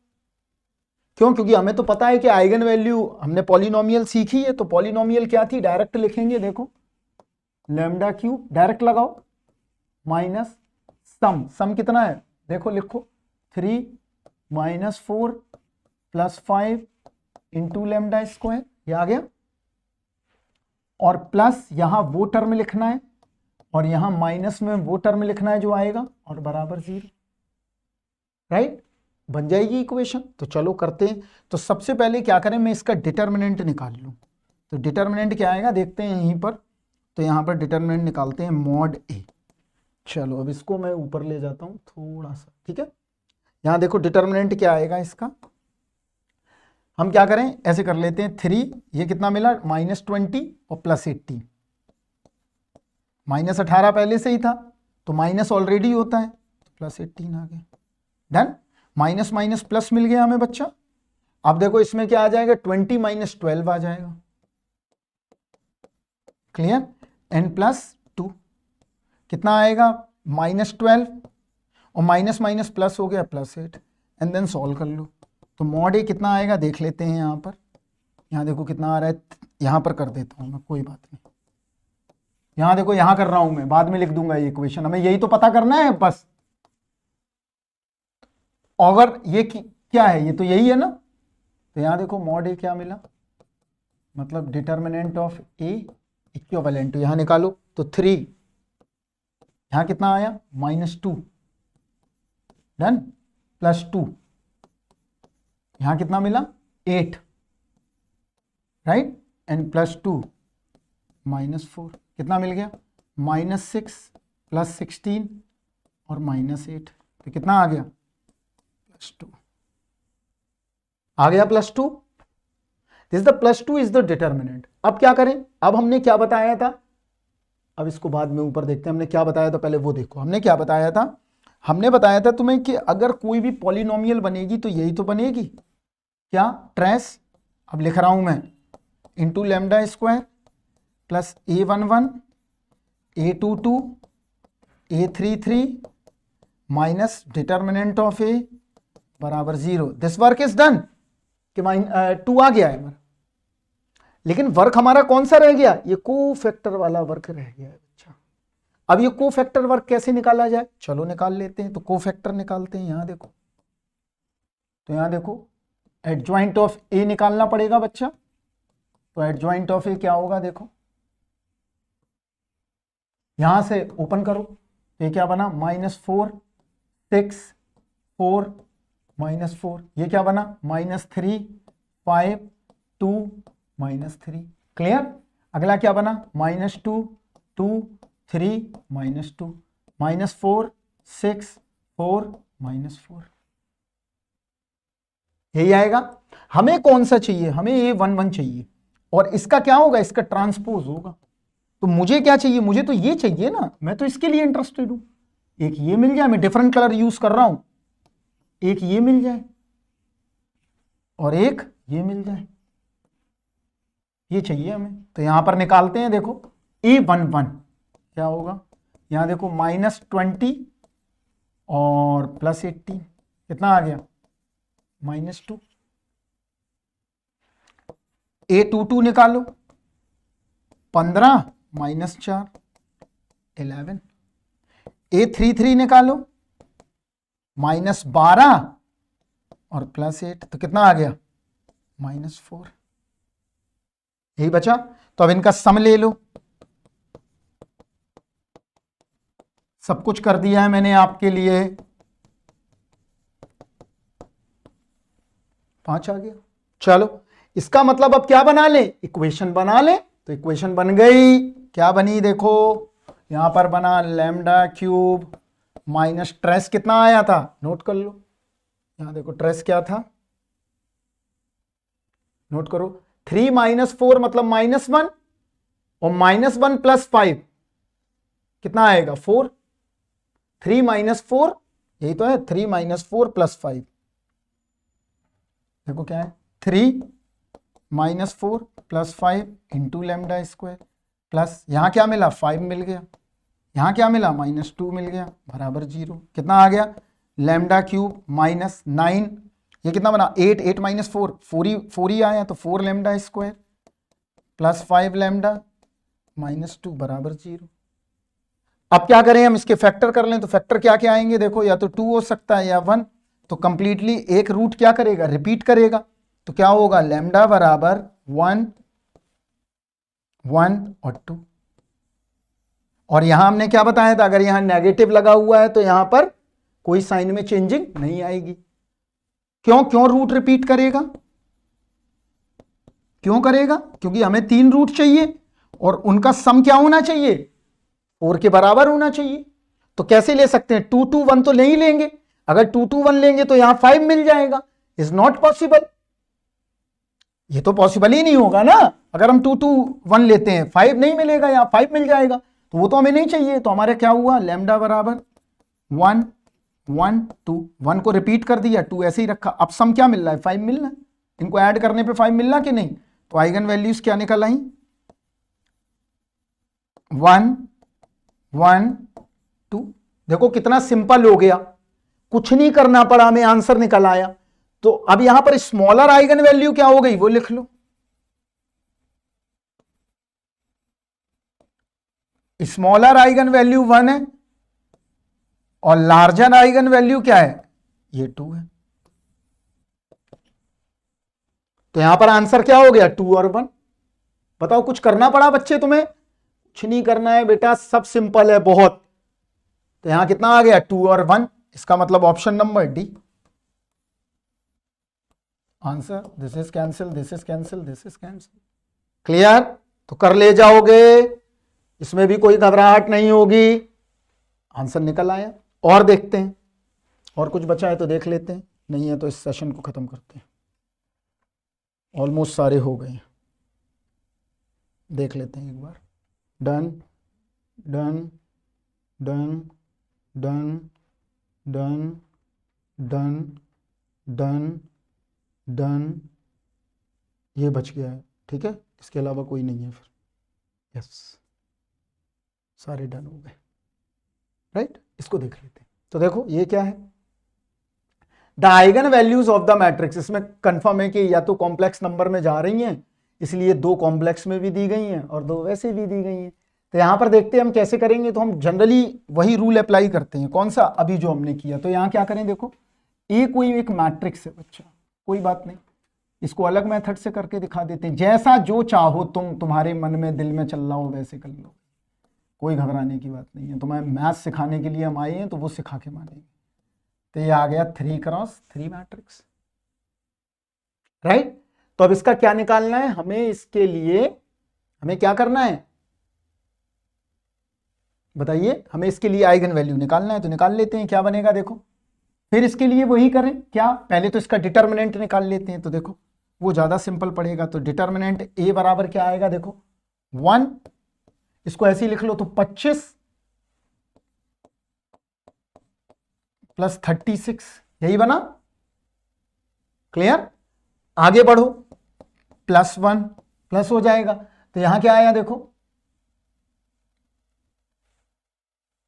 क्यों, क्योंकि हमें तो पता है कि आइगन वैल्यू, हमने पॉलिनोमियल सीखी है, तो पॉलिनोमियल क्या थी, डायरेक्ट लिखेंगे, देखो लेमडा क्यूब डायरेक्ट लगाओ, माइनस सम कितना है देखो, लिखो 3 -4 + 5 इंटू लेमडा स्क्वायर, ये आ गया, और प्लस यहां वो टर्म लिखना है, और यहां माइनस में वो टर्म लिखना है जो आएगा, और बराबर 0, राइट, बन जाएगी इक्वेशन। तो चलो करते हैं। तो सबसे पहले क्या करें, मैं इसका डिटर्मिनेंट निकाल लूं। तो डिटर्मिनेंट क्या आएगा देखते हैं यहीं पर, तो यहां पर डिटर्मिनेंट निकालते हैं मॉड ए। चलो अब इसको मैं ऊपर ले जाता हूं थोड़ा सा, ठीक है। यहां देखो डिटर्मिनेंट क्या आएगा इसका, हम क्या करें, ऐसे कर लेते हैं, 3, ये कितना मिला -20 और +18, -18 पहले से ही था, तो माइनस ऑलरेडी होता है, तो +18 आ गया, डन। माइनस माइनस प्लस मिल गया हमें बच्चा। अब देखो इसमें क्या आ जाएगा, 20 - 12 आ जाएगा, क्लियर, n+2 कितना आएगा, -12, और माइनस माइनस प्लस हो गया +8, एंड देन सॉल्व कर लो। तो मॉड ए कितना आएगा देख लेते हैं यहां पर, यहां देखो कितना आ रहा है, यहां पर कर देता हूं मैं, कोई बात नहीं, यहां देखो, यहां कर रहा हूं मैं, बाद में लिख दूंगा ये इक्वेशन, हमें यही तो पता करना है बस। अगर ये क्या है, ये तो यही है ना, तो यहां देखो मॉड ए क्या मिला, मतलब determinant of A equivalent to, यहां निकालो, तो 3, यहां कितना आया -2, डन, +2, यहां कितना मिला 8, राइट, एंड +2 -4 कितना मिल गया, -6 + 16 और -8, तो कितना आ गया, +2 आ गया, +2। This the +2 is the determinant. अब क्या करें, अब हमने क्या बताया था, अब इसको बाद में ऊपर देखते हैं, हमने क्या बताया था पहले वो देखो। हमने क्या बताया था, हमने बताया था तुम्हें कि अगर कोई भी पॉलिनोमियल बनेगी तो यही तो बनेगी, क्या, ट्रेस, अब लिख रहा हूं मैं, into lambda square plus A11 A22 A33 minus determinant of A बराबर 0। दिस वर्क इज डन, कि 2 आ गया है हमारा, लेकिन वर्क हमारा कौन सा रह गया, ये कोफैक्टर वाला वर्क रह गया है बच्चा। अब ये कोफैक्टर वर्क कैसे निकाला जाए, चलो निकाल लेते हैं। तो कोफैक्टर निकालते हैं, यहां देखो, तो यहां देखो एडजॉइंट ऑफ ए निकालना पड़ेगा बच्चा। तो एडजॉइंट ऑफ ए क्या होगा देखो, यहां से ओपन करो, ये क्या बना, -4 6 4 -4, ये क्या बना, -3 5 2 -3। क्लियर। अगला क्या बना, -2 2 3 -2 -4 6 4 -4, यही आएगा। हमें कौन सा चाहिए, हमें ये 1 1 चाहिए, और इसका क्या होगा, इसका ट्रांसपोज होगा। तो मुझे क्या चाहिए, मुझे तो ये चाहिए ना, मैं तो इसके लिए इंटरेस्टेड हूं। एक ये मिल जाए, मैं डिफरेंट कलर यूज कर रहा हूं, एक ये मिल जाए और एक ये मिल जाए, ये चाहिए हमें। तो यहां पर निकालते हैं, देखो A11 क्या होगा, यहां देखो -20 और +18 कितना आ गया, -2। A22 निकालो, 15 -4 11। A33 निकालो, -12 और +8, तो कितना आ गया, -4। यही बचा। तो अब इनका सम ले लो, सब कुछ कर दिया है मैंने आपके लिए, 5 आ गया। चलो, इसका मतलब अब क्या बना ले, इक्वेशन बना ले। तो इक्वेशन बन गई, क्या बनी देखो, यहां पर बना λ³ माइनस ट्रेस कितना आया था, नोट कर लो, यहां देखो ट्रेस क्या था, नोट करो, 3 - 4 मतलब -1, और -1 + 5 कितना आएगा, 4। 3 - 4 यही तो है, 3 - 4 + 5 देखो क्या है, 3 - 4 + 5 इंटू λ² प्लस यहां क्या मिला, 5 मिल गया, यहां क्या मिला, -2 मिल गया, बराबर 0। कितना आ गया, λ³ -9, ये कितना बना, 8 8 - 4 4 ही आया, तो 4 λ² प्लस 5 λ -2 बराबर 0। अब क्या करें, हम इसके फैक्टर कर लें, तो फैक्टर क्या क्या आएंगे देखो, या तो 2 हो सकता है या 1, तो कंप्लीटली एक रूट क्या करेगा, रिपीट करेगा। तो क्या होगा, लैम्डा बराबर 1 1 और 2। और यहां हमने क्या बताया था, अगर यहां नेगेटिव लगा हुआ है तो यहां पर कोई साइन में चेंजिंग नहीं आएगी। क्यों क्यों रूट रिपीट करेगा, क्यों करेगा, क्योंकि हमें 3 रूट चाहिए और उनका सम क्या होना चाहिए, 4 के बराबर होना चाहिए। तो कैसे ले सकते हैं, 2 2 1 तो नहीं लेंगे, अगर 2 2 1 लेंगे तो यहां 5 मिल जाएगा, इज नॉट पॉसिबल, ये तो पॉसिबल ही नहीं होगा ना। अगर हम 2 2 1 लेते हैं 5 नहीं मिलेगा, यहां 5 मिल जाएगा, तो वो तो हमें नहीं चाहिए। तो हमारे क्या हुआ, लैम्डा बराबर 1 1 2, 1 को रिपीट कर दिया, 2 ऐसे ही रखा। अब सम क्या मिल रहा है, 5 मिल रहा है, इनको ऐड करने पे 5 मिल रहा कि नहीं। तो आइगन वैल्यूज क्या निकल आई, 1 1 2। देखो कितना सिंपल हो गया, कुछ नहीं करना पड़ा, हमें आंसर निकल आया। तो अब यहां पर स्मॉलर आइगन वैल्यू क्या हो गई, वो लिख लो, स्मॉलर आइगन वैल्यू 1 है और लार्जर आइगन वैल्यू क्या है, ये 2 है। तो यहां पर आंसर क्या हो गया, 2 और 1। बताओ कुछ करना पड़ा बच्चे तुम्हें, कुछ नहीं करना है बेटा, सब सिंपल है बहुत। तो यहां कितना आ गया, 2 और 1, इसका मतलब option number D answer. This is cancel, this is cancel, this is cancel. Clear, तो कर ले जाओगे, इसमें भी कोई घबराहट नहीं होगी, आंसर निकल आया। और देखते हैं, और कुछ बचा है तो देख लेते हैं, नहीं है तो इस सेशन को खत्म करते हैं। ऑलमोस्ट सारे हो गए, देख लेते हैं एक बार। Done done done done done done done done, ये बच गया है, ठीक है, इसके अलावा कोई नहीं है फिर। यस, सारे डन हो गए, राइट। इसको देख लेते हैं। तो देखो ये क्या है, the eigen values of the matrix. इसमें कंफर्म है कि या तो कॉम्प्लेक्स नंबर में जा रही हैं, इसलिए 2 कॉम्प्लेक्स में भी दी गई हैं और 2 वैसे भी दी गई हैं। तो यहां पर देखते हैं हम कैसे करेंगे। तो हम जनरली वही रूल अप्लाई करते हैं, कौन सा, अभी जो हमने किया। तो यहां क्या करें, देखो ए कोई एक मैट्रिक्स है बच्चा, कोई बात नहीं, इसको अलग मेथड से करके दिखा देते हैं। जैसा जो चाहो तुम, तुम्हारे मन में दिल में चल रहा हो वैसे कर लो, कोई घबराने की बात नहीं है। तुम्हें मैथ्स सिखाने के लिए हम आए हैं, तो वो सिखा के मानेंगे। तो ये आ गया 3 × 3 मैट्रिक्स, राइट। तो अब इसका क्या निकालना है हमें, इसके लिए हमें क्या करना है बताइए, हमें इसके लिए आइगन वैल्यू निकालना है। तो निकाल लेते हैं, क्या बनेगा देखो। फिर इसके लिए वही करें क्या, पहले तो इसका डिटर्मिनेंट निकाल लेते हैं। तो देखो वो ज्यादा सिंपल पड़ेगा। तो डिटर्मिनेंट ए बराबर क्या आएगा देखो 1, इसको ऐसे ही लिख लो। तो 25 प्लस 36 यही बना। क्लियर, आगे बढ़ो, +1 प्लस हो जाएगा। तो यहां क्या आया देखो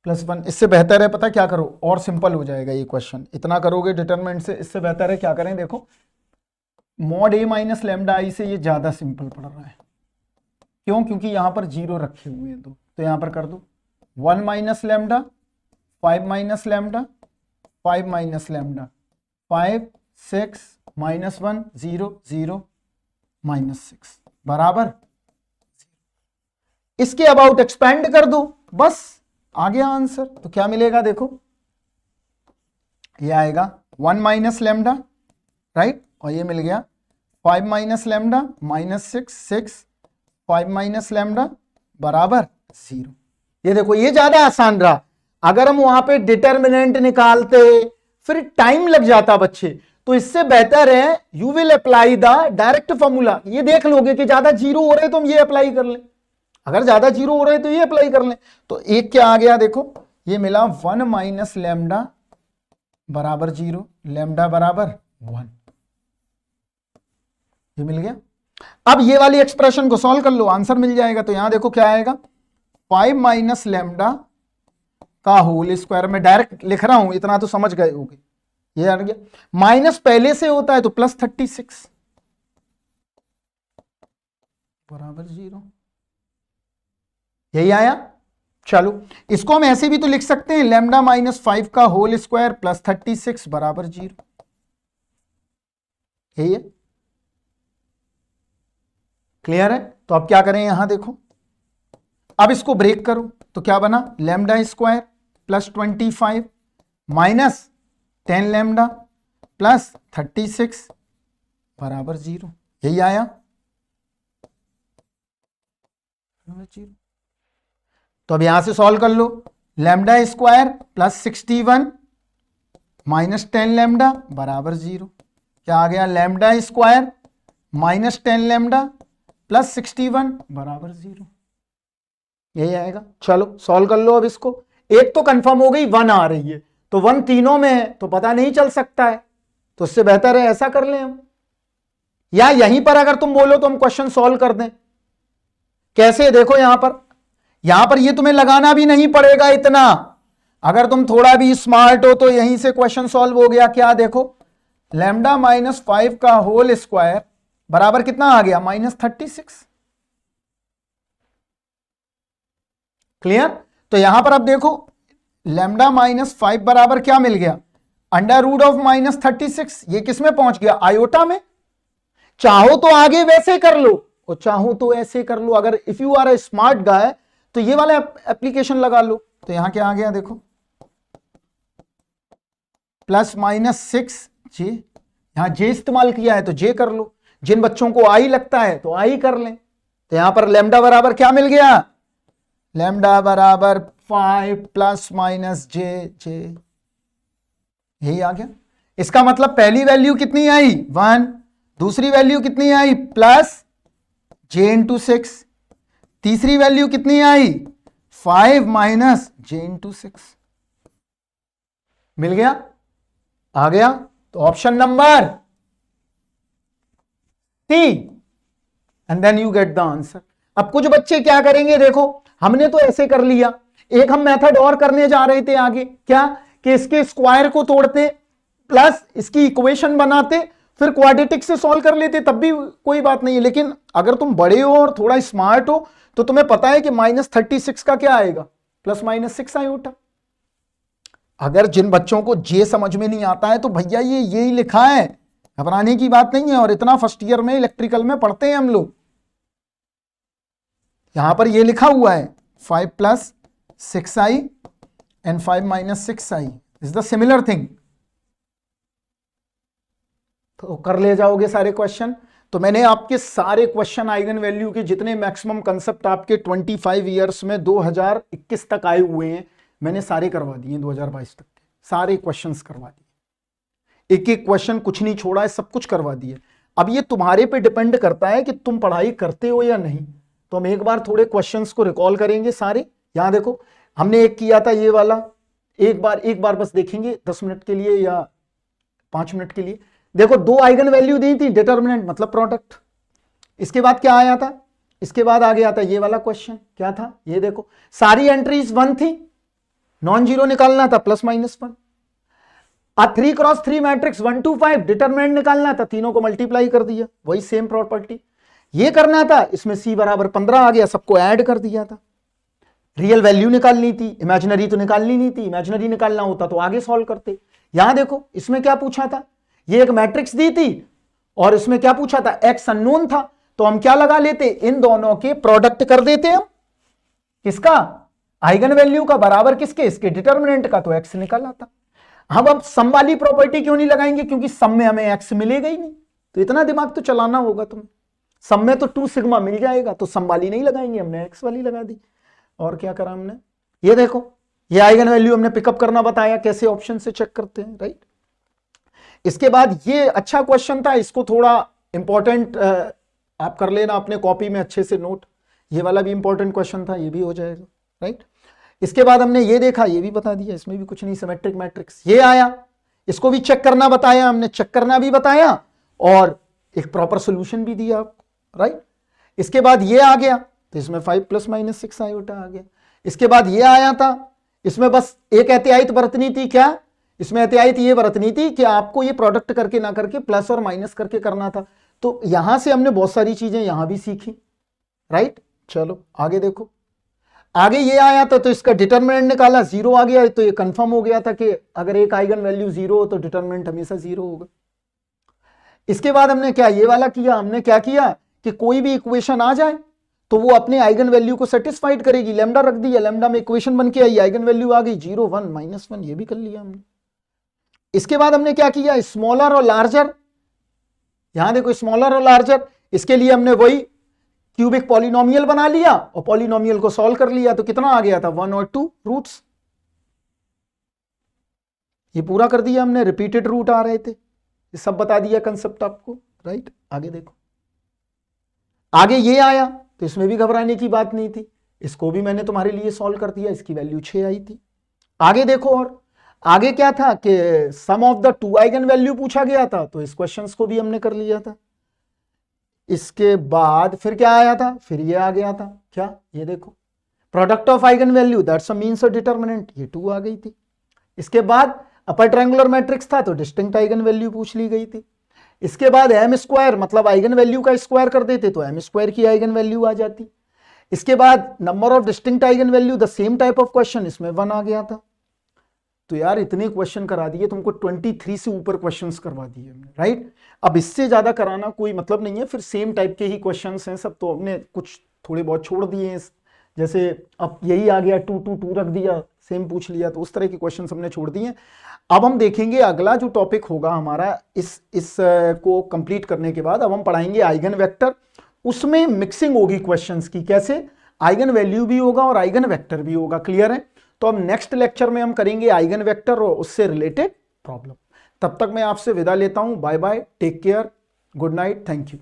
+1। इससे बेहतर है पता क्या करो, और सिंपल हो जाएगा ये क्वेश्चन, इतना करोगे डिटरमिनेंट से। इससे बेहतर है क्या करें देखो, मॉड a माइनस लैम्डा आई से ये ज्यादा सिंपल पड़ रहा है। क्यों, क्योंकि यहां पर 0 रखे हुए हैं। तो यहां पर कर दो 1 minus lambda 5 minus lambda 5 minus lambda 5 6 -1 0 0 -6 बराबर। इसके अबाउट एक्सपेंड कर दो, बस आ गया आंसर। तो क्या मिलेगा देखो, ये आएगा 1 माइनस लैम्डा, राइट, और ये मिल गया 5 माइनस लैम्डा -6 6 5 माइनस लैम्डा बराबर 0। ये देखो ये ज्यादा आसान रहा। अगर हम वहां पे डिटर्मिनेंट निकालते फिर टाइम लग जाता बच्चे, तो इससे बेहतर है you will apply the direct formula. ये देख लोगे कि ज्यादा 0 हो रहे तो हम ये अप्लाई कर लें, अगर ज्यादा 0 हो रहे तो ये अप्लाई कर लें। तो एक क्या आ गया देखो, ये मिला 1 माइनस लैम्डा बराबर 0, लैम्डा बराबर 1, ये मिल गया। अब ये वाली एक्सप्रेशन को सॉल्व कर लो, आंसर मिल जाएगा। तो यहां देखो क्या आएगा 5 माइनस लैम्डा का होल स्क्वायर। में डायरेक्ट लिख रहा हूं, इतना तो समझ गए होगे। ये आ गया, माइनस पहले से होता है तो +36 बराबर 0, यही आया। चलो इसको हम ऐसे भी तो लिख सकते हैं, लैम्डा -5 का होल स्क्वायर +36 बराबर 0, यही है। क्लियर है। तो अब क्या करें, यहां देखो, अब इसको ब्रेक करो। तो क्या बना, लैम्डा स्क्वायर +25 -10 लैम्डा +36 बराबर 0, यही आया 0। तो अब यहां से सॉल्व कर लो, लैम्डा स्क्वायर +61 -10 लैम्डा बराबर 0। क्या आ गया, लैम्डा स्क्वायर -10 लैम्डा +61 बराबर 0, यही आएगा। चलो सॉल्व कर लो अब इसको। एक तो कंफर्म हो गई 1 आ रही है, तो 1 तीनों में है तो पता नहीं चल सकता है, तो इससे बेहतर है ऐसा कर लें हम, या यहीं पर अगर तुम बोलो तो हम क्वेश्चन सॉल्व कर दें। कैसे, देखो यहां पर ये तुम्हें लगाना भी नहीं पड़ेगा इतना। अगर तुम थोड़ा भी स्मार्ट हो तो यहीं से क्वेश्चन सॉल्व हो गया। क्या देखो, लैम्डा -5 का होल स्क्वायर बराबर कितना आ गया, -36। क्लियर। तो यहां पर अब देखो लैम्डा -5 बराबर क्या मिल गया, √of -36। ये किस में पहुंच गया, आयोटा में। चाहो तो आगे वैसे कर लो और चाहो तो ऐसे कर लो। अगर if you are a smart guy तो ये वाला एप्लीकेशन लगा लो। तो यहां क्या आ गया देखो, +6 जे, यहां जे इस्तेमाल किया है तो जे कर लो। जिन बच्चों को आई लगता है तो आई कर लें। तो यहां पर लैम्डा बराबर क्या मिल गया, लैम्डा बराबर 5 ± जे, यही आ गया। इसका मतलब पहली वैल्यू कितनी आई 1, दूसरी वैल्यू कितनी आई +j×6, तीसरी वैल्यू कितनी आई 5 - j×6, मिल गया, आ गया। तो option number C, and then you get the answer. अब कुछ बच्चे क्या करेंगे, देखो हमने तो ऐसे कर लिया, एक हम मेथड और करने जा रहे थे आगे, क्या कि इसके स्क्वायर को तोड़ते प्लस इसकी इक्वेशन बनाते, फिर क्वाड्रेटिक से सॉल्व कर लेते, तब भी कोई बात नहीं है। लेकिन अगर तुम बड़े हो और थोड़ा स्मार्ट हो तो तुम्हें पता है कि -36 का क्या आएगा, +-6 आयोटा। अगर जिन बच्चों को जे समझ में नहीं आता है तो भैया ये यही लिखा है, घबराने की बात नहीं है। और इतना फर्स्ट ईयर में इलेक्ट्रिकल में पढ़ते हैं हम लोग, यहां पर ये लिखा हुआ है 5 + 6i and 5 - 6i is the similar thing। तो कर ले जाओगे सारे क्वेश्चन। तो तो मैंने आपके सारे क्वेश्चन आइगन वैल्यू के जितने मैक्सिमम कंसेप्ट आपके 25 ईयर्स में 2021 तक आए हुए हैं मैंने सारे करवा दिए, 2022 तक के सारे क्वेश्चंस करवा दिए, एक एक क्वेश्चन कुछ नहीं छोड़ा है, सब कुछ करवा दिए। अब ये तुम्हारे पे डिपेंड करता है कि तुम पढ़ाई करते हो या नहीं। तो हम एक बार थोड़े क्वेश्चंस को रिकॉल करेंगे सारे। यहां देखो हमने एक किया था ये वाला, एक बार बस देखेंगे 10 मिनट के लिए या 5 मिनट के लिए। देखो 2 आइगन वैल्यू दी थी, डिटर्मिनेंट मतलब प्रोडक्ट। इसके बाद क्या आया था, इसके बाद आ गया था ये वाला क्वेश्चन, क्या था ये देखो, सारी एंट्रीज 1 थी, नॉन जीरो निकालना था +-1। 3x3 मैट्रिक्स 1 to 5 डिटरमिनेंट निकालना था, तीनों को मल्टीप्लाई कर दिया, वही सेम प्रॉपर्टी। ये करना था, इसमें c बराबर 15 आ गया, सबको ऐड कर दिया था। रियल वैल्यू निकालनी थी, इमेजिनरी तो निकालनी नहीं थी, इमेजिनरी निकालना होता तो आगे सॉल्व करते। यहां देखो इसमें क्या पूछा था, ये एक मैट्रिक्स दी थी और इसमें क्या पूछा था, x अननोन था, तो हम क्या लगा लेते, इन दोनों के प्रोडक्ट कर देते हम, किसका, आइगन वैल्यू का बराबर किसके, इसके डिटर्मिनेंट का, तो x निकल आता। हम अब सम वाली प्रॉपर्टी क्यों नहीं लगाएंगे, क्योंकि सम में हमें x मिलेगा ही नहीं, तो इतना दिमाग तो चलाना होगा तुम्हें। सम में तो 2 सिग्मा मिल जाएगा, तो सम वाली नहीं लगाएंगे, हमने x वाली लगा दी। और क्या करा हमने, ये देखो ये आइगन वैल्यू हमने पिकअप करना बताया, कैसे ऑप्शन से चेक करते हैं, राइट। इसके बाद ये अच्छा क्वेश्चन था, इसको थोड़ा इंपॉर्टेंट आप कर लेना अपने कॉपी में अच्छे से नोट, ये वाला भी इंपॉर्टेंट क्वेश्चन था, ये भी हो जाएगा, राइट। इसके बाद हमने ये देखा, ये भी बता दिया, इसमें भी कुछ नहीं, सिमेट्रिक मैट्रिक्स ये आया, इसको भी चेक करना बताया हमने, चेक करना भी बताया और एक प्रॉपर सोल्यूशन भी दिया आपको, राइट। इसके बाद ये आ गया, तो इसमें 5 ± 6 आयोटा आ गया। इसके बाद ये आया था, इसमें बस एक एहतियात बरतनी थी, क्या, इसमें एहतियात ये बरतनी थी कि आपको ये प्रोडक्ट करके ना करके प्लस और माइनस करके करना था। तो यहां से हमने बहुत सारी चीजें यहां भी सीखी, राइट। चलो आगे देखो, आगे ये आया था, तो इसका डिटरमिनेंट निकाला, 0 आ गया, तो ये कंफर्म हो गया था कि अगर एक आइगन वैल्यू 0 हो तो डिटरमिनेंट हमेशा 0 होगा। इसके बाद हमने क्या ये वाला किया, हमने क्या किया कि कोई भी इक्वेशन आ जाए तो वो अपने आइगन वैल्यू को सेटिस्फाइड करेगी, लैम्डा रख दिया, लैम्डा में इक्वेशन बन के आई, आइगन वैल्यू आ गई 0 1 -1, ये भी कर लिया हमने। इसके बाद हमने क्या किया, स्मॉलर और लार्जर, यहां देखो स्मॉलर और लार्जर, इसके लिए हमने वही क्यूबिक पॉलिनोमियल बना लिया और पॉलिनोमियल को सॉल्व कर लिया, तो कितना आ गया था, 1 और 2 रूट्स, ये पूरा कर दिया हमने, रिपीटेड रूट आ रहे थे, ये सब बता दिया कंसेप्ट आपको, राइट। आगे देखो, आगे ये आया, तो इसमें भी घबराने की बात नहीं थी, इसको भी मैंने तुम्हारे लिए सॉल्व कर दिया, इसकी वैल्यू 6 आई थी। आगे देखो, और आगे क्या था कि सम ऑफ द 2 आइगन वैल्यू पूछा गया था, तो इस क्वेश्चंस को भी हमने कर लिया था। इसके बाद फिर क्या आया था, फिर ये आ गया था, क्या, ये देखो product of eigen value that's a means और डिटर्मिनेंट, ये 2 आ गई थी। इसके बाद अपर ट्रायंगुलर मैट्रिक्स था, तो डिस्टिंक्ट आइगन वैल्यू पूछ ली गई थी। इसके बाद एम स्क्वायर मतलब आइगन वैल्यू का स्क्वायर कर देते तो एम स्क्वायर की आइगन वैल्यू आ जाती। इसके बाद number of distinct eigen value, the same type of question, इसमें 1 आ गया था। तो यार इतने क्वेश्चन करा दिए तुमको, 23 से ऊपर क्वेश्चंस करवा दिए हमने, राइट। अब इससे ज्यादा कराना कोई मतलब नहीं है, फिर सेम टाइप के ही क्वेश्चंस हैं सब, तो हमने कुछ थोड़े बहुत छोड़ दिए हैं, जैसे अब यही आ गया 2 2 2 रख दिया, सेम पूछ लिया, तो उस तरह के क्वेश्चंस हमने छोड़ दिए। अब हम देखेंगे अगला जो टॉपिक होगा हमारा इस को कंप्लीट करने के बाद, अब हम पढ़ाएंगे आइगन वेक्टर, उसमें मिक्सिंग होगी क्वेश्चंस की, कैसे, आइगन वैल्यू भी होगा और आइगन वेक्टर भी होगा, क्लियर है। तो अब नेक्स्ट लेक्चर में हम करेंगे आइगन वेक्टर और उससे रिलेटेड प्रॉब्लम। तब तक मैं आपसे विदा लेता हूं, bye bye, take care, good night, thank you.